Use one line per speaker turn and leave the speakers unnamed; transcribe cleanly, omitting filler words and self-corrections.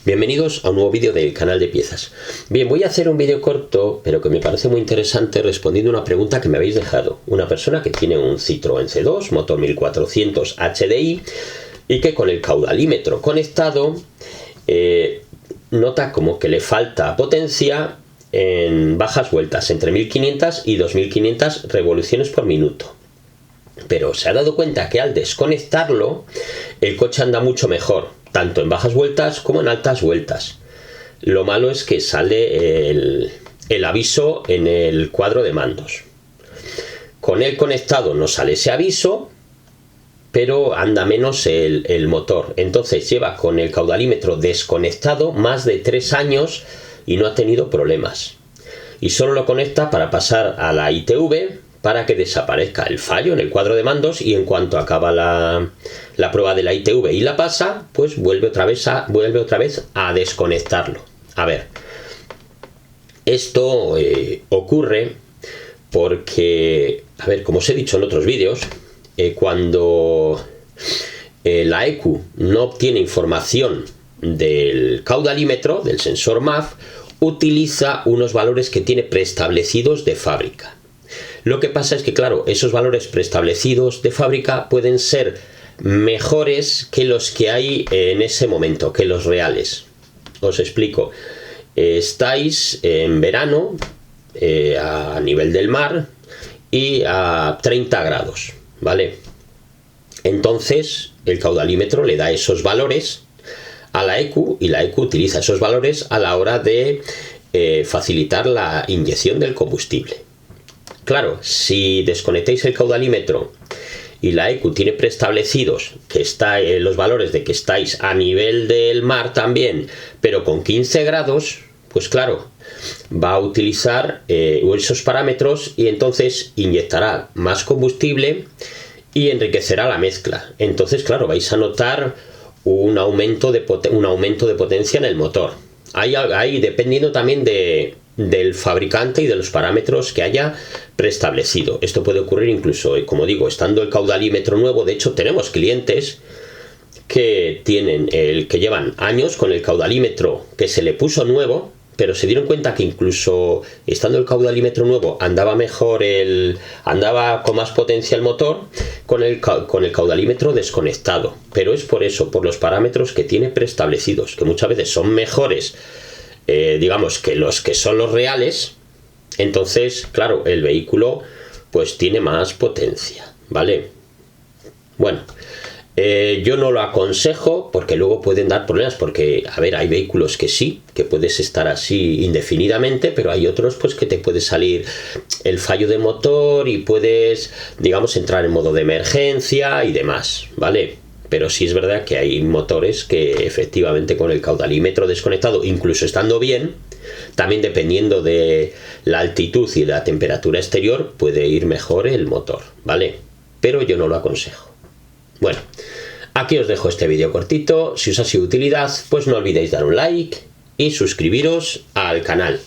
Bienvenidos a un nuevo vídeo del canal de piezas. Bien, voy a hacer un vídeo corto, pero que me parece muy interesante, respondiendo a una pregunta que me habéis dejado. Una persona que tiene un Citroën C2, motor 1400 HDI, y que con el caudalímetro conectado nota como que le falta potencia en bajas vueltas, entre 1500 y 2500 revoluciones por minuto. Pero se ha dado cuenta que al desconectarlo, el coche anda mucho mejor, tanto en bajas vueltas como en altas vueltas. Lo malo es que sale el aviso en el cuadro de mandos. Con el conectado no sale ese aviso, pero anda menos el motor. Entonces lleva con el caudalímetro desconectado más de 3 años y no ha tenido problemas. Y solo lo conecta para pasar a la ITV, para que desaparezca el fallo en el cuadro de mandos, y en cuanto acaba la prueba de la ITV y la pasa, pues vuelve otra vez a desconectarlo. A ver, esto ocurre porque, a ver, como os he dicho en otros vídeos, cuando la ECU no obtiene información del caudalímetro, del sensor MAF, utiliza unos valores que tiene preestablecidos de fábrica. Lo que pasa es que, claro, esos valores preestablecidos de fábrica pueden ser mejores que los que hay en ese momento, que los reales. Os explico. Estáis en verano, a nivel del mar y a 30 grados, ¿vale? Entonces el caudalímetro le da esos valores a la ECU y la ECU utiliza esos valores a la hora de facilitar la inyección del combustible. Claro, si desconectáis el caudalímetro y la ECU tiene preestablecidos que está los valores de que estáis a nivel del mar también, pero con 15 grados, pues claro, va a utilizar esos parámetros y entonces inyectará más combustible y enriquecerá la mezcla. Entonces, claro, vais a notar un aumento de potencia en el motor. Ahí dependiendo también del fabricante y de los parámetros que haya preestablecido. Esto puede ocurrir incluso, como digo, estando el caudalímetro nuevo. De hecho, tenemos clientes que llevan años con el caudalímetro que se le puso nuevo, pero se dieron cuenta que incluso estando el caudalímetro nuevo andaba mejor, andaba con más potencia el motor con el caudalímetro desconectado. Pero es por eso, por los parámetros que tiene preestablecidos, que muchas veces son mejores, digamos, que los que son los reales. Entonces, claro, el vehículo pues tiene más potencia, ¿vale? Bueno, yo no lo aconsejo porque luego pueden dar problemas, porque, a ver, hay vehículos que sí, que puedes estar así indefinidamente, pero hay otros pues que te puede salir el fallo de motor y puedes, digamos, entrar en modo de emergencia y demás, ¿vale? Pero sí es verdad que hay motores que efectivamente con el caudalímetro desconectado, incluso estando bien, también dependiendo de la altitud y la temperatura exterior, puede ir mejor el motor, ¿vale? Pero yo no lo aconsejo. Bueno, aquí os dejo este vídeo cortito. Si os ha sido de utilidad, pues no olvidéis dar un like y suscribiros al canal.